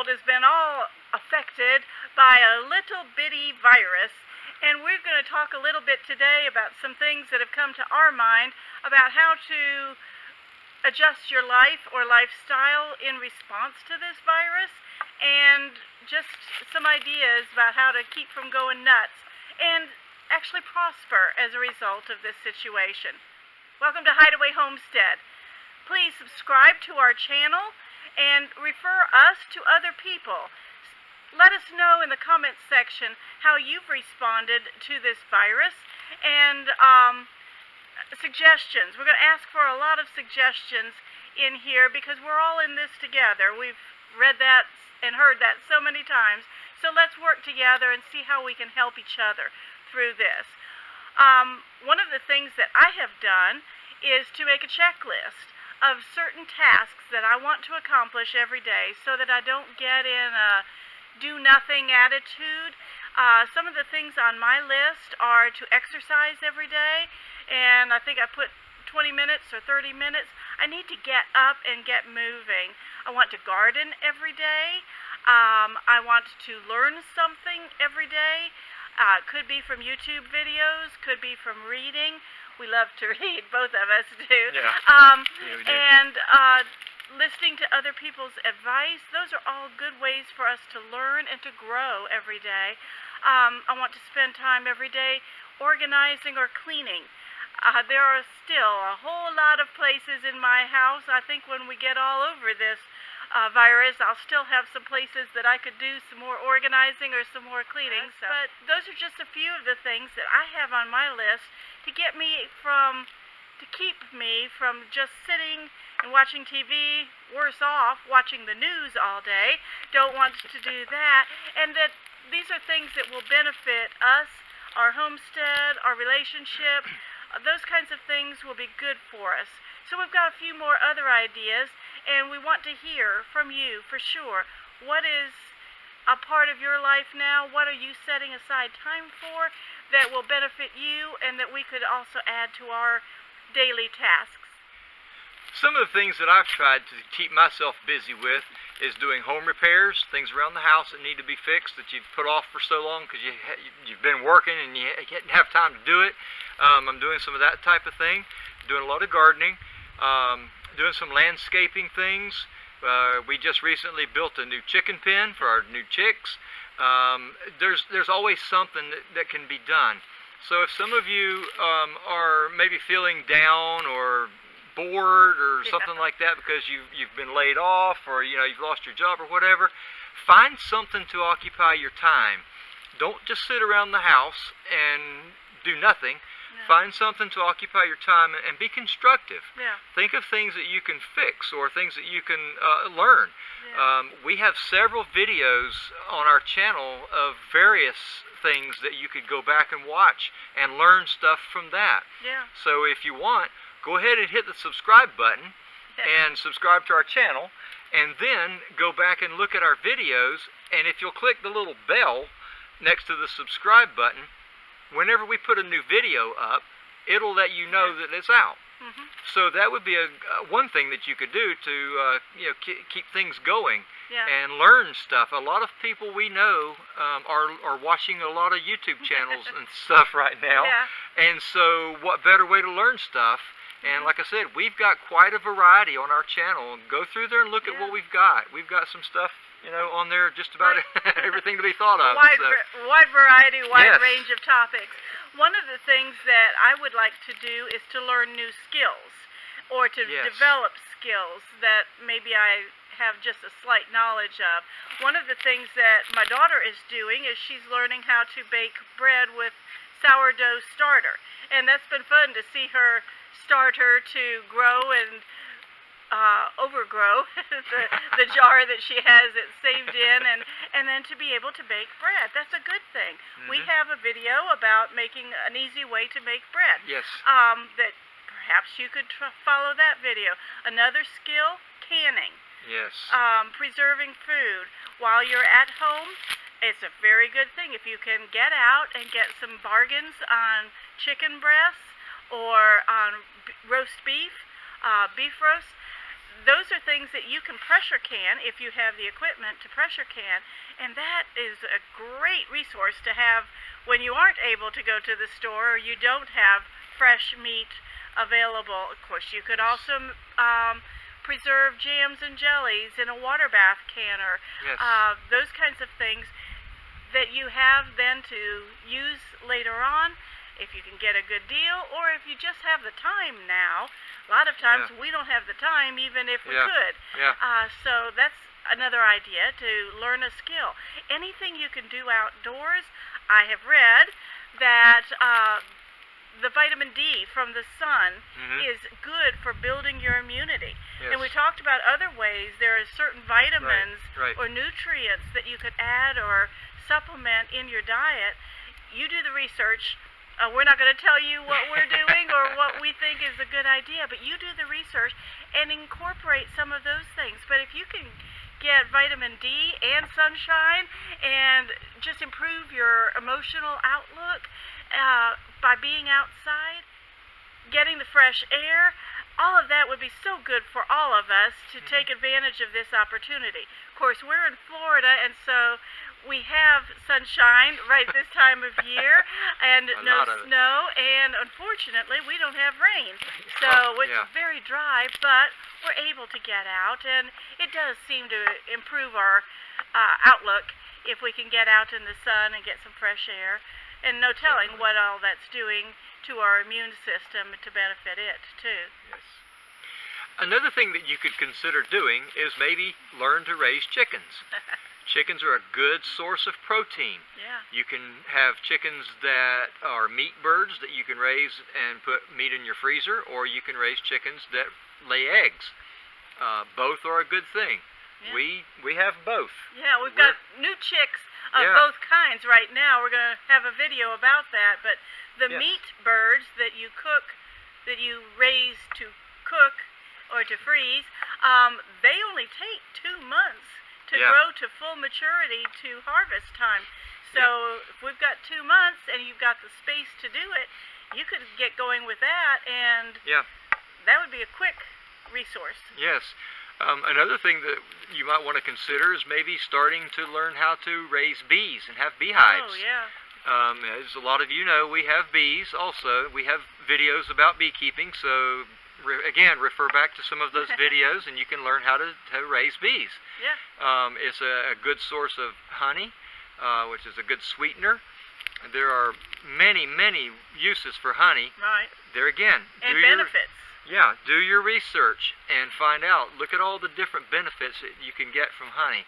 world has been all affected by a little bitty virus, and we're going to talk a little bit today about some things that have come to our mind about how to adjust your life or lifestyle in response to this virus, and just some ideas about how to keep from going nuts and actually prosper as a result of this situation. Welcome to Hideaway Homestead. Please subscribe to our channel and refer us to other people. Let us know in the comments section how you've responded to this virus and suggestions. We're going to ask for a lot of suggestions in here because we're all in this together. We've read that and heard that so many times. So let's work together and see how we can help each other through this. One of the things that I have done is to make a checklist of certain tasks that I want to accomplish every day so that I don't get in a do-nothing attitude. Some of the things on my list are to exercise every day, and I think I put 20 minutes or 30 minutes. I need to get up and get moving. I want to garden every day. I want to learn something every day. Could be from YouTube videos, could be from reading. We love to read, both of us do. Yeah. We do. And listening to other people's advice. Those are all good ways for us to learn and to grow every day. I want to spend time every day organizing or cleaning. There are still a whole lot of places in my house. I think when we get all over this virus, I'll still have some places that I could do some more organizing or some more cleaning. So, but those are just a few of the things that I have on my list to keep me from just sitting and watching TV, worse off, watching the news all day. Don't want to do that. And that these are things that will benefit us, our homestead, our relationship. Those kinds of things will be good for us. So we've got a few more other ideas, and we want to hear from you for sure. What is a part of your life now? What are you setting aside time for that will benefit you and that we could also add to our daily tasks? Some of the things that I've tried to keep myself busy with is doing home repairs, things around the house that need to be fixed that you've put off for so long because you've been working and you didn't have time to do it. I'm doing some of that type of thing, doing a lot of gardening, doing some landscaping things. We just recently built a new chicken pen for our new chicks. There's always something that can be done. So if some of you are maybe feeling down or bored or something like that because you've been laid off or you've lost your job or whatever, find something to occupy your time. Don't just sit around the house and do nothing. No. Find something to occupy your time and be constructive. Yeah. Think of things that you can fix or things that you can learn. Yeah. We have several videos on our channel of various things that you could go back and watch and learn stuff from that. Yeah. So if you want, go ahead and hit the subscribe button and subscribe to our channel, and then go back and look at our videos, and if you'll click the little bell next to the subscribe button, whenever we put a new video up, it'll let you know that it's out. Mm-hmm. So that would be one thing that you could do to keep things going. Yeah. And learn stuff. A lot of people we know are watching a lot of YouTube channels and stuff right now. Yeah. And so what better way to learn stuff? And like I said, we've got quite a variety on our channel. Go through there and look at what we've got. We've got some stuff, on there, just about everything to be thought of. Wide variety, wide range of topics. One of the things that I would like to do is to learn new skills or to develop skills that maybe I have just a slight knowledge of. One of the things that my daughter is doing is she's learning how to bake bread with sourdough starter. And that's been fun to see her starter to grow and overgrow the jar that she has it saved in, and then to be able to bake bread. That's a good thing. Mm-hmm. We have a video about making an easy way to make bread. Yes. That perhaps you could follow that video. Another skill, canning. Yes. Preserving food while you're at home. It's a very good thing if you can get out and get some bargains on chicken breasts or on roast beef, beef roast. those are things that you can pressure can if you have the equipment to pressure can, and that is a great resource to have when you aren't able to go to the store or you don't have fresh meat available. Of course, you could also preserve jams and jellies in a water bath canner. Yes. Those kinds of things that you have then to use later on if you can get a good deal, or if you just have the time now. A lot of times we don't have the time even if we could. Yeah. So that's another idea, to learn a skill. Anything you can do outdoors. I have read that the vitamin D from the sun is good for building your immunity. Yes. And we talked about other ways. There are certain vitamins Right. or nutrients that you could add or supplement in your diet. You do the research. We're not going to tell you what we're doing or what we think is a good idea, but you do the research and incorporate some of those things. But if you can get vitamin D and sunshine and just improve your emotional outlook by being outside, getting the fresh air, all of that would be so good for all of us to take advantage of this opportunity. Of course, we're in Florida, and so we have sunshine right this time of year and no snow, and unfortunately we don't have rain. So it's very dry, but we're able to get out, and it does seem to improve our outlook if we can get out in the sun and get some fresh air. And no telling what all that's doing to our immune system to benefit it too. Yes. Another thing that you could consider doing is maybe learn to raise chickens. Chickens are a good source of protein. Yeah. You can have chickens that are meat birds that you can raise and put meat in your freezer, or you can raise chickens that lay eggs. Both are a good thing. Yeah. We have both. Yeah, we've got new chicks of both kinds right now. We're going to have a video about that. But the meat birds that you cook, that you raise to cook or to freeze, they only take 2 months to grow to full maturity to harvest time. So if we've got 2 months and you've got the space to do it, you could get going with that, and that would be a quick resource. Yes. Another thing that you might want to consider is maybe starting to learn how to raise bees and have beehives. Oh, yeah. As a lot of you know, we have bees also. We have videos about beekeeping, so again, refer back to some of those videos and you can learn how to raise bees. Yeah. It's a good source of honey, which is a good sweetener. There are many, many uses for honey. Right. There again. And benefits. Do your research and find out. Look at all the different benefits that you can get from honey.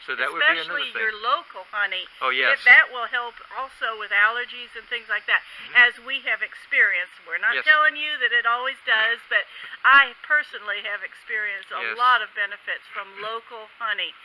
So that would be another thing. Especially your local honey. Oh, yes. That will help also with allergies and things like that, as we have experienced. We're not telling you that it always does, but I personally have experienced a lot of benefits from local honey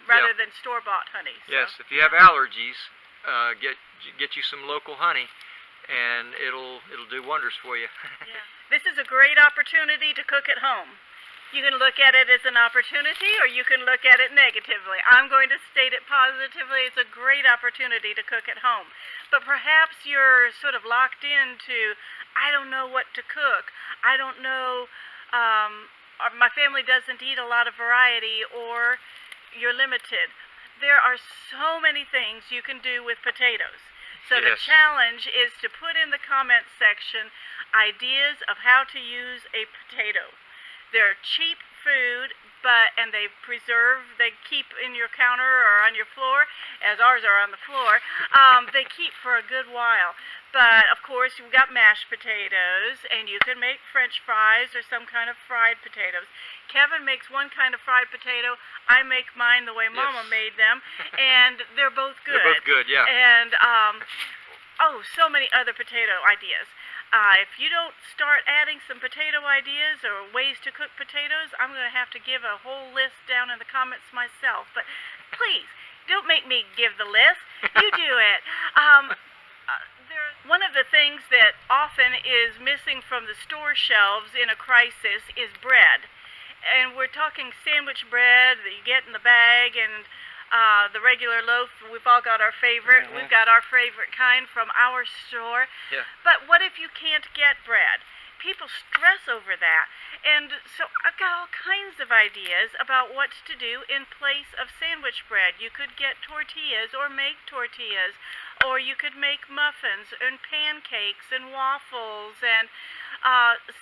rather than store-bought honey. So. Yes, if you have allergies, get you some local honey, and it'll do wonders for you. This is a great opportunity to cook at home. You can look at it as an opportunity, or you can look at it negatively. I'm going to state it positively. It's a great opportunity to cook at home. But perhaps you're sort of locked into, I don't know what to cook. I don't know, my family doesn't eat a lot of variety, or you're limited. There are so many things you can do with potatoes. So the challenge is to put in the comment section ideas of how to use a potato. They're cheap food, and they keep in your counter or on your floor, as ours are on the floor. They keep for a good while. But of course, you've got mashed potatoes, and you can make French fries or some kind of fried potatoes. Kevin makes one kind of fried potato. I make mine the way Mama made them, and they're both good. They're both good, yeah. And so many other potato ideas. If you don't start adding some potato ideas or ways to cook potatoes, I'm going to have to give a whole list down in the comments myself. But please, don't make me give the list. You do it. One of the things that often is missing from the store shelves in a crisis is bread. And we're talking sandwich bread that you get in the bag, and the regular loaf. We've all got our favorite. We've got our favorite kind from our store. But what if you can't get bread? People stress over that. And so I've got all kinds of ideas about what to do in place of sandwich bread. You could get tortillas or make tortillas, or you could make muffins and pancakes and waffles, and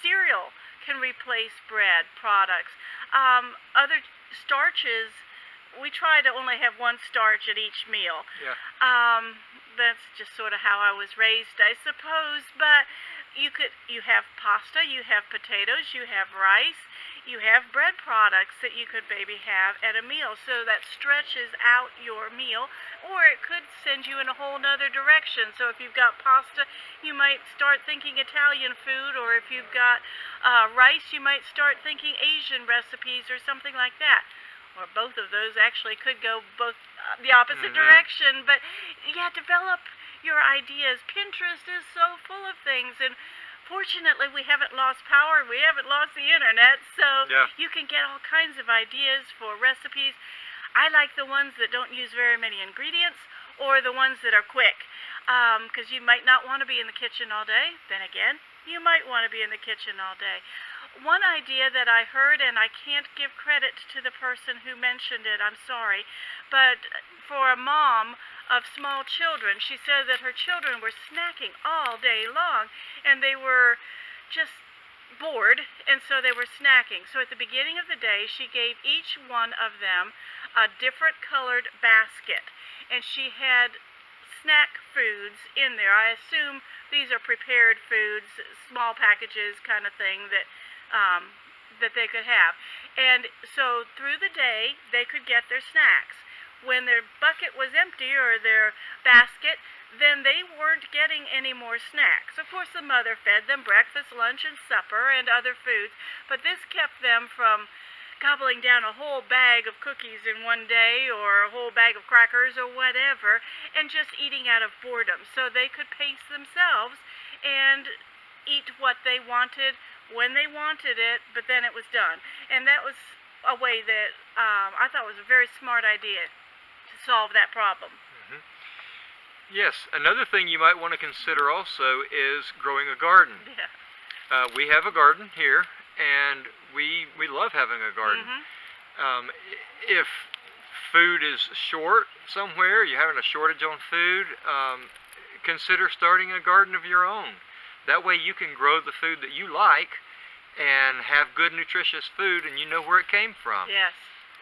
cereal can replace bread products. Other starches, we try to only have one starch at each meal. Yeah. That's just sort of how I was raised, I suppose. But you have pasta, you have potatoes, you have rice, you have bread products that you could maybe have at a meal. So that stretches out your meal, or it could send you in a whole nother direction. So if you've got pasta, you might start thinking Italian food, or if you've got rice, you might start thinking Asian recipes or something like that. Or both of those actually could go both the opposite direction. But yeah, develop your ideas. Pinterest is so full of things, and fortunately we haven't lost power, we haven't lost the internet, so you can get all kinds of ideas for recipes. I like the ones that don't use very many ingredients, or the ones that are quick, because you might not want to be in the kitchen all day. Then again, you might want to be in the kitchen all day. One idea that I heard, and I can't give credit to the person who mentioned it, I'm sorry, but for a mom of small children, she said that her children were snacking all day long, and they were just bored, and so they were snacking. So at the beginning of the day, she gave each one of them a different colored basket, and she had snack foods in there. I assume these are prepared foods, small packages kind of thing that they could have. And so through the day, they could get their snacks. When their bucket was empty, or their basket, then they weren't getting any more snacks. Of course, the mother fed them breakfast, lunch, and supper, and other foods, but this kept them from gobbling down a whole bag of cookies in one day, or a whole bag of crackers, or whatever, and just eating out of boredom. So they could pace themselves and eat what they wanted when they wanted it, but then it was done. And that was a way that I thought was a very smart idea to solve that problem. Yes, another thing you might want to consider also is growing a garden. Yeah. We have a garden here, and we love having a garden. If food is short somewhere, you're having a shortage on food, consider starting a garden of your own. That way you can grow the food that you like and have good nutritious food, and you know where it came from. Yes.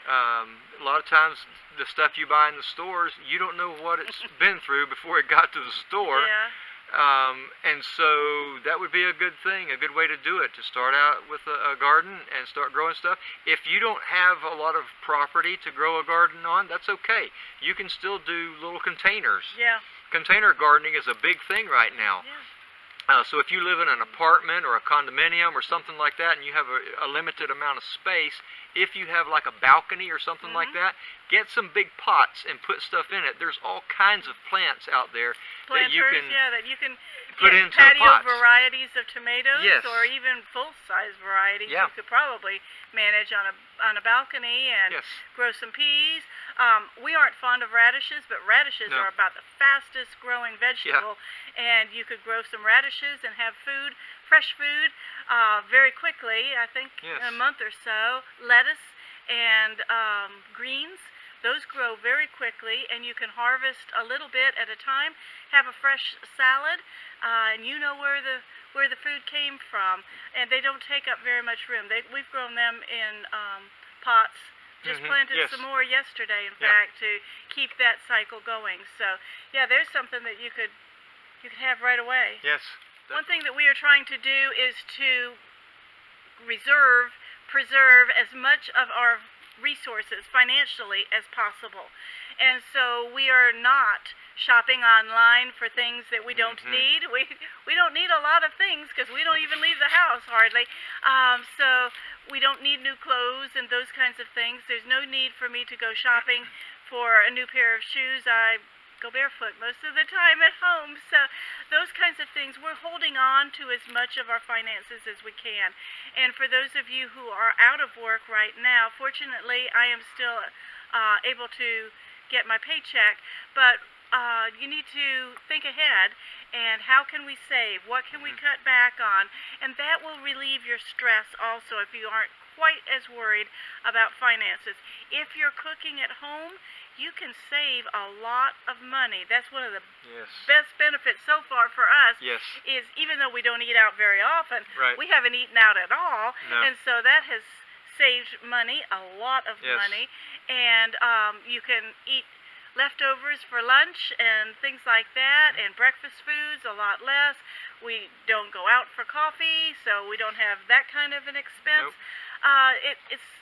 A lot of times the stuff you buy in the stores, you don't know what it's been through before it got to the store. Yeah. And so that would be a good thing, a good way to do it, to start out with a garden and start growing stuff. If you don't have a lot of property to grow a garden on, that's okay. You can still do little containers. Yeah. Container gardening is a big thing right now. Yeah. So if you live in an apartment or a condominium or something like that, and you have a limited amount of space, if you have like a balcony or something like that, get some big pots and put stuff in it. There's all kinds of plants out there Planters, that you can put into patio pots. varieties of tomatoes, Yes. or even full-size varieties. Yeah. You could probably manage on a balcony and Yes. grow some peas. We aren't fond of radishes, but radishes No. are about the fastest growing vegetable, and you could grow some radishes and have food, fresh food, very quickly. I think Yes. in a month or so. Lettuce and greens. Those grow very quickly, and you can harvest a little bit at a time. Have a fresh salad, and you know where the food came from, and they don't take up very much room. We've grown them in pots. Just planted some more yesterday, in fact, to keep that cycle going. So, yeah, there's something that you could have right away. Yes. One thing that we are trying to do is to preserve as much of our resources financially as possible. And so we are not shopping online for things that we don't need. We don't need a lot of things because we don't even leave the house hardly. So we don't need new clothes and those kinds of things. There's no need for me to go shopping for a new pair of shoes. I go barefoot most of the time at home. So those kinds of things, we're holding on to as much of our finances as we can. And for those of you who are out of work right now, fortunately I am still able to get my paycheck, but you need to think ahead and how can we save? What can we cut back on? And that will relieve your stress also if you aren't quite as worried about finances. If you're cooking at home, you can save a lot of money. That's one of the Yes. best benefits so far for us. Yes. Is even though we don't eat out very often, Right. we haven't eaten out at all, No. and so that has saved money, a lot of Yes. money, and you can eat leftovers for lunch and things like that, and breakfast foods a lot less. We don't go out for coffee, so we don't have that kind of an expense. Nope. It's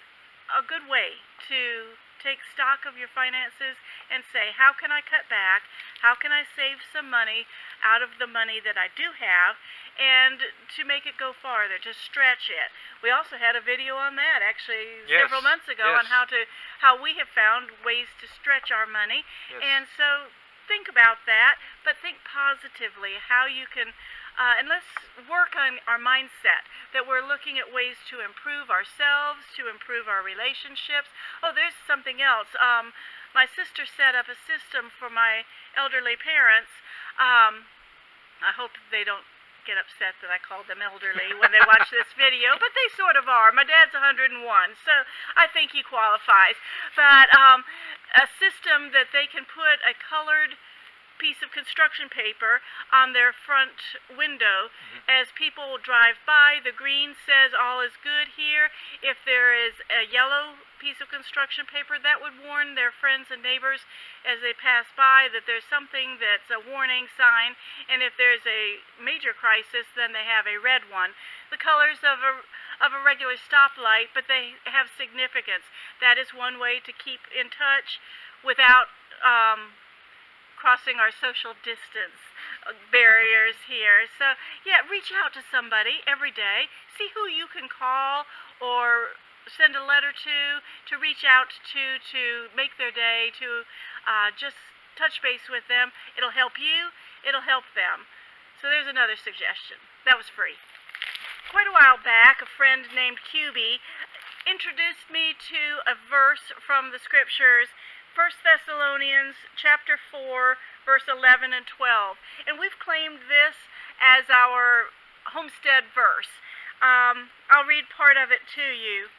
a good way to take stock of your finances and say, how can I cut back? How can I save some money out of the money that I do have, and to make it go farther, to stretch it. We also had a video on that actually Yes. several months ago Yes. on how we have found ways to stretch our money. Yes. And so think about that, but think positively how you can and let's work on our mindset that we're looking at ways to improve ourselves, to improve our relationships. Oh, there's something else. My sister set up a system for my elderly parents. I hope they don't get upset that I called them elderly when they watch this video, but they sort of are. My dad's 101, so I think he qualifies. But a system that they can put a colored piece of construction paper on their front window. As people drive by, the green says all is good here. If there is a yellow piece of construction paper, that would warn their friends and neighbors as they pass by that there's something that's a warning sign, and if there's a major crisis, then they have a red one. The colors of a regular stoplight, but they have significance. That is one way to keep in touch without crossing our social distance barriers here. So, yeah, reach out to somebody every day. See who you can call or send a letter to reach out to make their day, to just touch base with them. It'll help you. It'll help them. So there's another suggestion. That was free. Quite a while back, a friend named QB introduced me to a verse from the scriptures, 1 Thessalonians chapter 4, verse 11 and 12. And we've claimed this as our Homestead verse. I'll read part of it to you.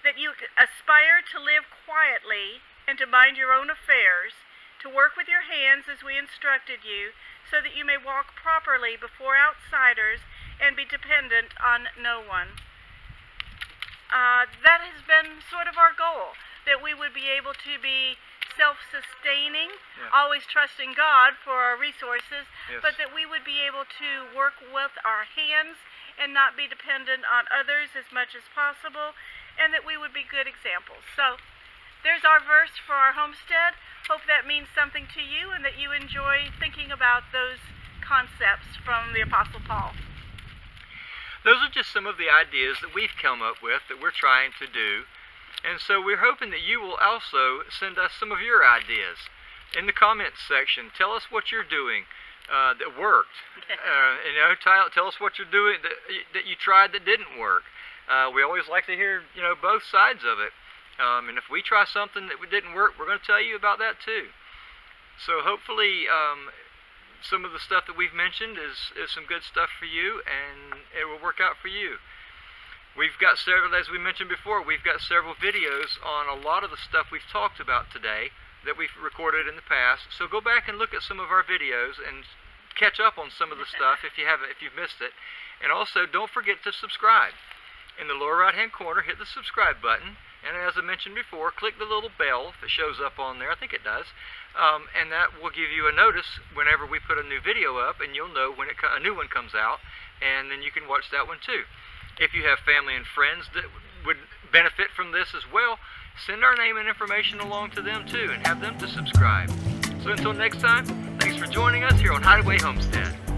That you aspire to live quietly and to mind your own affairs, to work with your hands as we instructed you, so that you may walk properly before outsiders and be dependent on no one. That has been sort of our goal, that we would be able to be self-sustaining, always trusting God for our resources, but that we would be able to work with our hands and not be dependent on others as much as possible, and that we would be good examples. So there's our verse for our homestead. Hope that means something to you and that you enjoy thinking about those concepts from the Apostle Paul. Those are just some of the ideas that we've come up with that we're trying to do. And so we're hoping that you will also send us some of your ideas in the comments section. Tell us what you're doing that worked. Tell us what you're doing that you tried that didn't work. We always like to hear both sides of it. And if we try something that didn't work, we're going to tell you about that too. So hopefully some of the stuff that we've mentioned is some good stuff for you, and it will work out for you. We've got several, as we mentioned before, we've got several videos on a lot of the stuff we've talked about today that we've recorded in the past. So go back and look at some of our videos and catch up on some of the stuff if you've missed it. And also, don't forget to subscribe. In the lower right-hand corner, hit the subscribe button. And as I mentioned before, click the little bell if it shows up on there. I think it does. And that will give you a notice whenever we put a new video up, and you'll know when a new one comes out, and then you can watch that one too. If you have family and friends that would benefit from this as well, send our name and information along to them too, and have them to subscribe. So until next time, thanks for joining us here on Hideaway Homestead.